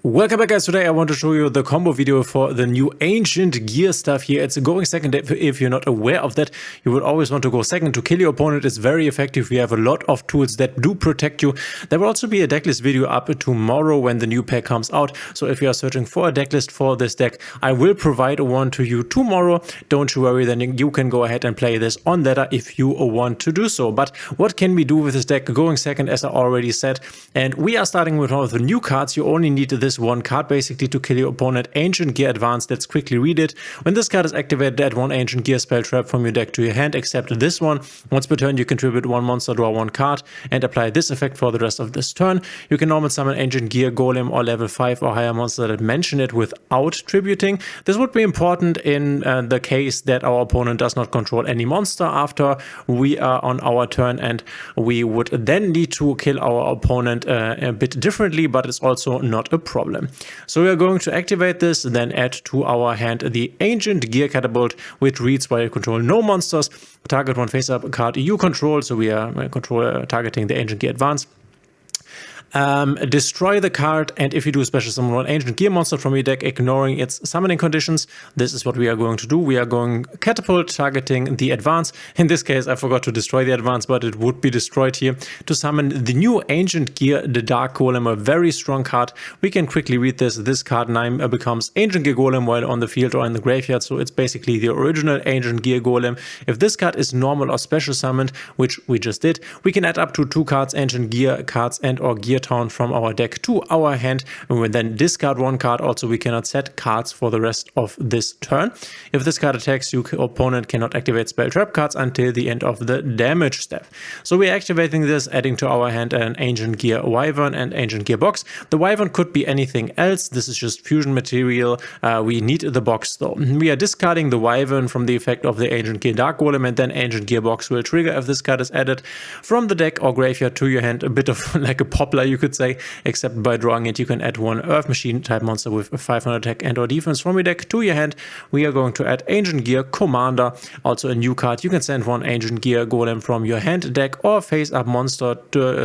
Welcome back, guys. Today I want to show you the combo video for the new ancient gear stuff here. It's going second. If you're not aware of that, you would always want to go second to kill your opponent. It's very effective. We have a lot of tools that do protect you. There will also be a decklist video up tomorrow when the new pack comes out. So if you are searching for a decklist for this deck, I will provide one to you tomorrow. Don't you worry, then you can go ahead and play this on ladder if you want to do so. But what can we do with this deck going second, as I already said? And we are starting with one of the new cards. You only need this one card basically to kill your opponent. Ancient Gear Advanced. Let's quickly read it. When this card is activated, add one Ancient Gear spell trap from your deck to your hand, except this one. Once per turn, you contribute one monster, draw one card, and apply this effect for the rest of this turn. You can normal summon Ancient Gear Golem or level 5 or higher monster that mention it without tributing. This would be important in the case that our opponent does not control any monster after we are on our turn, and we would then need to kill our opponent a bit differently, but it's also not a problem. So we are going to activate this, then add to our hand the Ancient Gear Catapult, which reads while you control no monsters, target one face-up card you control. So we are targeting the Ancient Gear Advance. Destroy the card, and if you do special summon one Ancient Gear monster from your deck, ignoring its summoning conditions, this is what we are going to do. We are going Catapult, targeting the Advance. In this case, I forgot to destroy the Advance, but it would be destroyed here to summon the new Ancient Gear, the Dark Golem, a very strong card. We can quickly read this. This card 9 becomes Ancient Gear Golem while on the field or in the graveyard, so it's basically the original Ancient Gear Golem. If this card is normal or special summoned, which we just did, we can add up to 2 cards, Ancient Gear cards and or Gear Town from our deck to our hand, and we then discard one card. Also, we cannot set cards for the rest of this turn. If this card attacks you, opponent cannot activate spell trap cards until the end of the damage step. So we're activating this, adding to our hand an Ancient Gear Wyvern and Ancient Gear Box. The Wyvern could be anything else. This is just fusion material. We need the box though. We are discarding the Wyvern from the effect of the Ancient Gear Dark Golem, and then Ancient Gear Box will trigger if this card is added from the deck or graveyard to your hand. A bit of like a poplar, you could say, except by drawing it, you can add one Earth Machine type monster with a 500 attack and or defense from your deck to your hand. We are going to add Ancient Gear Commander, also a new card. You can send one Ancient Gear Golem from your hand, deck, or face up monster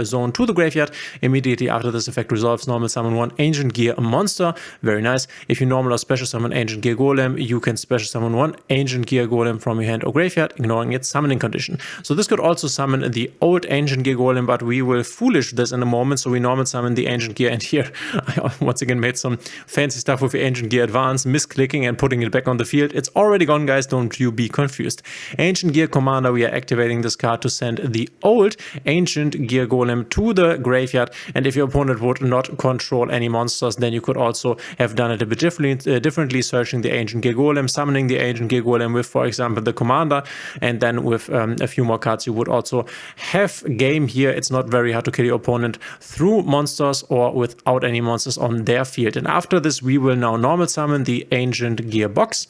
zone to the graveyard. Immediately after this effect resolves, normal summon one Ancient Gear monster. Very nice. If you normal or special summon Ancient Gear Golem, you can special summon one Ancient Gear Golem from your hand or graveyard, ignoring its summoning condition. So this could also summon the old Ancient Gear Golem, but we will foolish this in a moment. So we normal summon the Ancient Gear, and here I once again made some fancy stuff with the Ancient Gear Advance, misclicking and putting it back on the field. It's already gone, guys, don't you be confused. Ancient Gear Commander, we are activating this card to send the old Ancient Gear Golem to the graveyard, and if your opponent would not control any monsters, then you could also have done it a bit differently, searching the Ancient Gear Golem, summoning the Ancient Gear Golem with, for example, the Commander, and then with a few more cards you would also have game here. It's not very hard to kill your opponent through monsters or without any monsters on their field. And after this, we will now normal summon the Ancient Gear Box.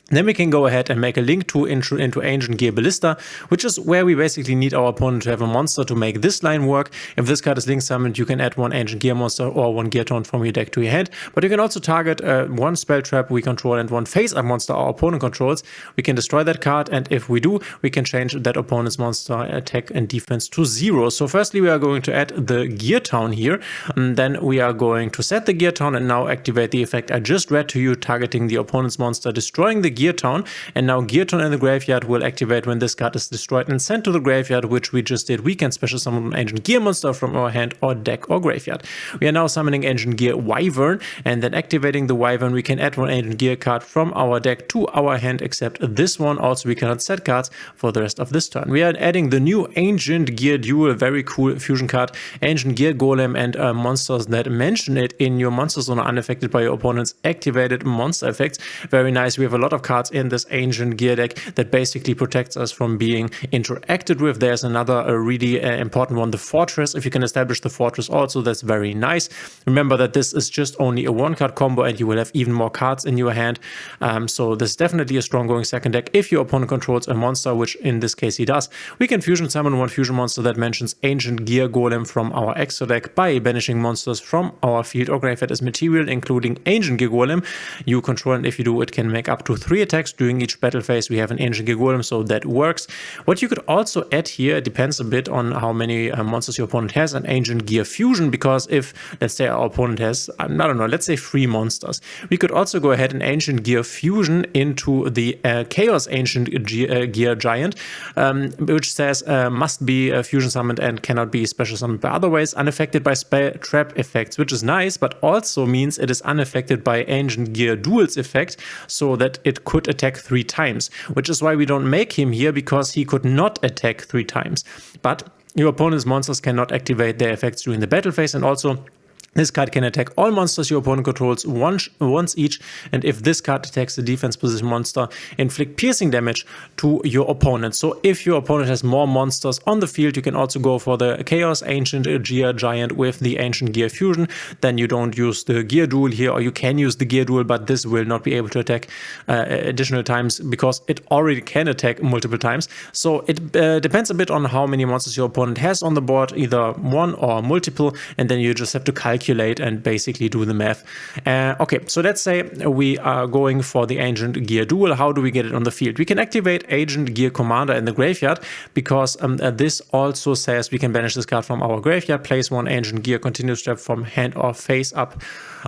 Then we can go ahead and make a link into Ancient Gear Ballista, which is where we basically need our opponent to have a monster to make this line work. If this card is link summoned, you can add one Ancient Gear monster or one Gear Town from your deck to your hand. But you can also target one spell trap we control and one face-up monster our opponent controls. We can destroy that card, and if we do, we can change that opponent's monster attack and defense to 0. So firstly, we are going to add the Gear Town here, and then we are going to set the Gear Town and now activate the effect I just read to you, targeting the opponent's monster, destroying the Gear Town, and now Gear Town in the graveyard will activate when this card is destroyed and sent to the graveyard, which we just did. We can special summon an Ancient Gear monster from our hand or deck or graveyard. We are now summoning Ancient Gear Wyvern, and then activating the Wyvern, we can add one Ancient Gear card from our deck to our hand, except this one. Also, we cannot set cards for the rest of this turn. We are adding the new Ancient Gear Duel, very cool fusion card, Ancient Gear Golem, and monsters that mention it in your monster zone are unaffected by your opponent's activated monster effects. Very nice. We have a lot of cards in this Ancient Gear deck that basically protects us from being interacted with. There's another really important one, the Fortress. If you can establish the Fortress also, that's very nice. Remember that this is just only a 1-card combo, and you will have even more cards in your hand. So this is definitely a strong going second deck. If your opponent controls a monster, which in this case he does, we can fusion summon one fusion monster that mentions Ancient Gear Golem from our extra deck by banishing monsters from our field or graveyard as material, including Ancient Gear Golem you control, and if you do, it can make up to 3 3 attacks during each battle phase. We have an Ancient Gear Golem, so that works. What you could also add here, it depends a bit on how many monsters your opponent has, an Ancient Gear Fusion, because if, let's say, our opponent has, I don't know, let's say 3 monsters, we could also go ahead and Ancient Gear Fusion into the Chaos Ancient Gear Giant, which says must be fusion summoned and cannot be special summoned by other ways, unaffected by spell trap effects, which is nice, but also means it is unaffected by Ancient Gear Duel's effect, so that it could attack 3 times, which is why we don't make him here, because he could not attack 3 times. But your opponent's monsters cannot activate their effects during the battle phase, and also this card can attack all monsters your opponent controls once each, and if this card attacks the defense position monster, inflict piercing damage to your opponent. So if your opponent has more monsters on the field, you can also go for the Chaos Ancient Gear Giant with the Ancient Gear Fusion. Then you don't use the Gear Duel here, or you can use the Gear Duel, but this will not be able to attack additional times because it already can attack multiple times. So it depends a bit on how many monsters your opponent has on the board, either one or multiple, and then you just have to calculate and basically do the math. Okay, so let's say we are going for the Ancient Gear Duel. How do we get it on the field? We can activate Ancient Gear Commander in the graveyard, because this also says we can banish this card from our graveyard, place 1 Ancient Gear continuous trap from hand or face up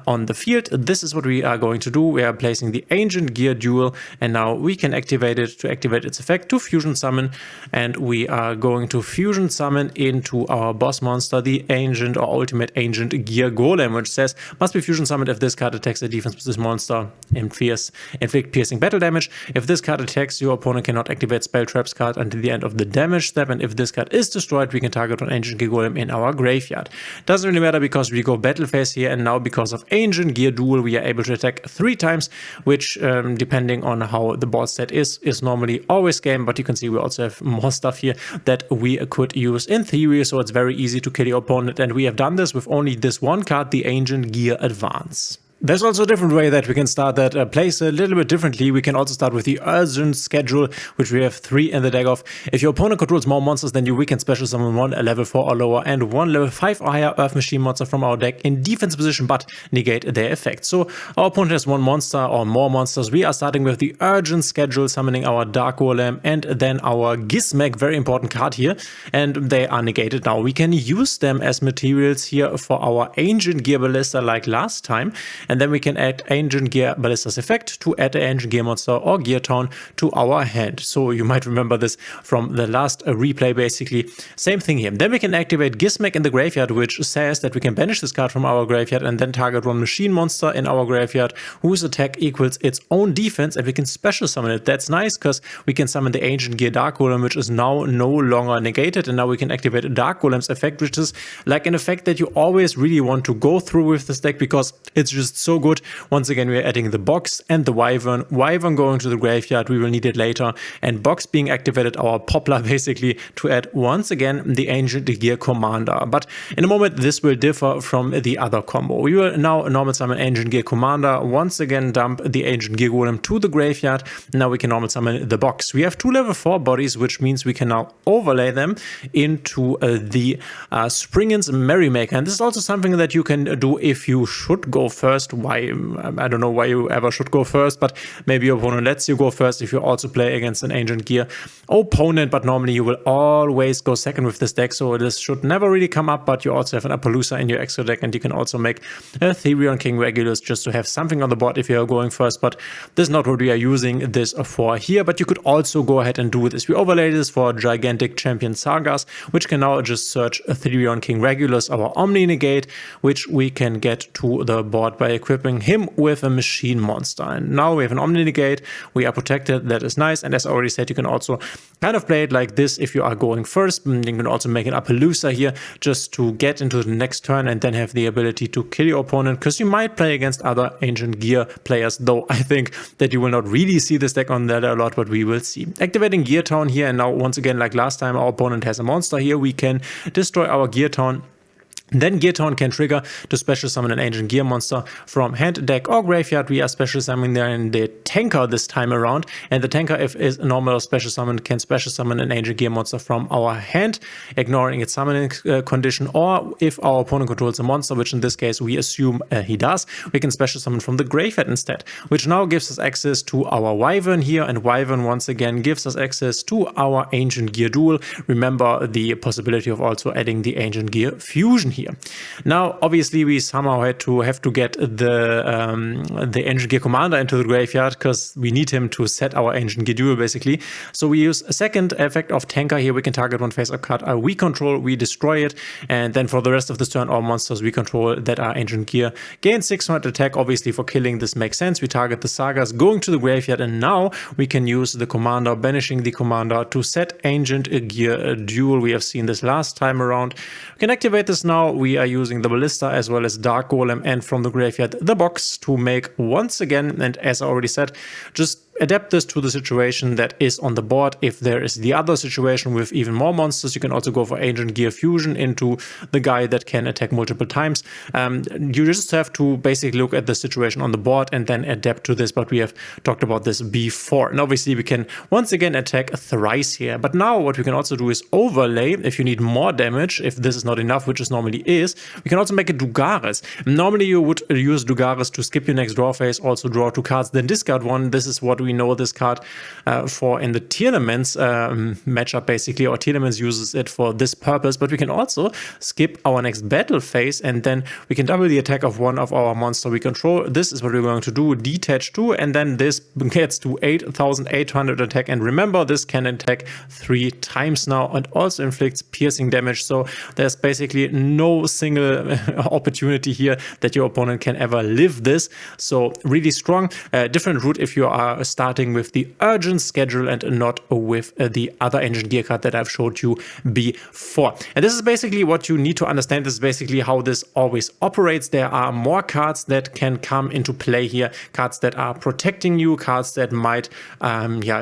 on the field. This is what we are going to do. We are placing the Ancient Gear Duel, and now we can activate it to activate its effect to fusion summon, and we are going to fusion summon into our boss monster, the Ancient or Ultimate Ancient Gear Golem, which says must be fusion summoned if this card attacks a defense position monster, inflict piercing battle damage. If this card attacks, your opponent cannot activate spell traps card until the end of the damage step, and if this card is destroyed, we can target an Ancient Gear Golem in our graveyard. Doesn't really matter because we go battle phase here, and now because of Ancient Gear Duel we are able to attack 3 times, which depending on how the board stat is normally always game, but you can see we also have more stuff here that we could use in theory, so it's very easy to kill your opponent, and we have done this with only this one card, the Ancient Gear Advance. There's also a different way that we can start that plays a little bit differently. We can also start with the Urgent Schedule, which we have 3 in the deck of. If your opponent controls more monsters than you, we can special summon 1 level 4 or lower and 1 level 5 or higher Earth Machine monster from our deck in defense position, but negate their effect. So our opponent has 1 monster or more monsters. We are starting with the Urgent Schedule, summoning our Dark Golem and then our Gizmek, very important card here, and they are negated now. We can use them as materials here for our Ancient Gear Ballista like last time, and then we can add Ancient Gear Ballista's effect to add an Ancient Gear monster or Gear Town to our hand. So you might remember this from the last replay, basically. Same thing here. Then we can activate Gizmek in the graveyard, which says that we can banish this card from our graveyard and then target 1 machine monster in our graveyard whose attack equals its own defense, and we can special summon it. That's nice because we can summon the Ancient Gear Dark Golem, which is now no longer negated, and now we can activate Dark Golem's effect, which is like an effect that you always really want to go through with this deck because it's just so good. Once again, we are adding the Box and the Wyvern. Wyvern going to the graveyard, we will need it later, and Box being activated, our Poplar basically, to add once again the Ancient Gear Commander. But in a moment this will differ from the other combo. We will now normal summon Ancient Gear Commander, once again dump the Ancient Gear Golem to the graveyard. Now we can normal summon the Box. We have 2 level 4 bodies, which means we can now overlay them into the Springen's Merrymaker, and this is also something that you can do if you should go first. Why? I don't know why you ever should go first, but maybe your opponent lets you go first if you also play against an Ancient Gear opponent, but normally you will always go second with this deck, so this should never really come up. But you also have an Appaloosa in your extra deck, and you can also make a Therion King Regulus just to have something on the board if you are going first, but this is not what we are using this for here. But you could also go ahead and do this. We overlay this for Gigantic Champion Sagas, which can now just search a Therion King Regulus, our Omni Negate, which we can get to the board by equipping him with a machine monster. And now we have an Omni Negate, we are protected, that is nice. And as I already said, you can also kind of play it like this if you are going first. You can also make an Appaloosa here just to get into the next turn and then have the ability to kill your opponent, because you might play against other Ancient Gear players, though I think that you will not really see this deck on that a lot, but we will see. Activating Gear Town here, and now once again like last time, our opponent has a monster here. We can destroy our Gear Town Then Gear Tone can trigger to special summon an ancient gear monster from hand, deck, or graveyard. We are special summoning then the tanker this time around, and the tanker, if is normal or special summon, can special summon an ancient gear monster from our hand, ignoring its summoning condition, or if our opponent controls a monster, which in this case we assume he does, we can special summon from the graveyard instead, which now gives us access to our Wyvern here, and Wyvern once again gives us access to our ancient gear duel. Remember the possibility of also adding the ancient gear fusion here. Now, obviously, we somehow have to get the ancient gear commander into the graveyard, because we need him to set our ancient gear duel basically. So we use a second effect of tanker here. We can target one face-up card we control, we destroy it, and then for the rest of this turn, all monsters we control that are ancient gear gain 600 attack. Obviously, for killing this makes sense. We target the sagas going to the graveyard, and now we can use the commander, banishing the commander to set ancient gear duel. We have seen this last time around. We can activate this now. We are using the ballista as well as dark golem, and from the graveyard the box to make once again, and as I already said, just adapt this to the situation that is on the board. If there is the other situation with even more monsters, you can also go for ancient gear fusion into the guy that can attack multiple times. You just have to basically look at the situation on the board and then adapt to this, but we have talked about this before. And obviously we can once again attack thrice here, but now what we can also do is overlay. If you need more damage, if this is not enough, which it normally is, we can also make a Dugares. Normally you would use Dugares to skip your next draw phase, also draw 2 cards, then discard 1. This is what we know this card for in the Tearlaments matchup basically, or Tearlaments uses it for this purpose, but we can also skip our next battle phase, and then we can double the attack of one of our monster we control. This is what we're going to do, detach 2, and then this gets to 8,800 attack, and remember, this can attack 3 times now and also inflicts piercing damage, so there's basically no single opportunity here that your opponent can ever live this. So really strong. Different route if you are starting with the urgent schedule and not with the other ancient gear card that I've showed you before. And this is basically what you need to understand. This is basically how this always operates. There are more cards that can come into play here, cards that are protecting you, cards that might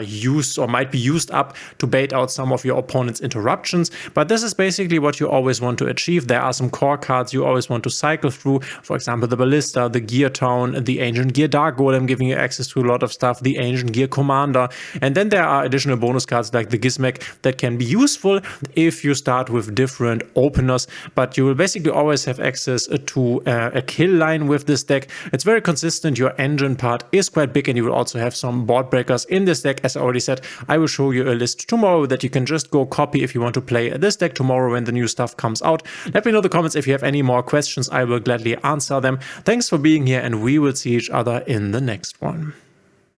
use or might be used up to bait out some of your opponent's interruptions, but this is basically what you always want to achieve. There are some core cards you always want to cycle through, for example the ballista, the gear tone, the ancient gear dark golem giving you access to a lot of stuff, the ancient gear commander, and then there are additional bonus cards like the Gizmek that can be useful if you start with different openers, but you will basically always have access to a kill line with this deck. It's very consistent. Your engine part is quite big, and you will also have some board breakers in this deck. As I already said, I will show you a list tomorrow that you can just go copy if you want to play this deck tomorrow when the new stuff comes out. Let me know in the comments if you have any more questions. I will gladly answer them. Thanks for being here, and we will see each other in the next one.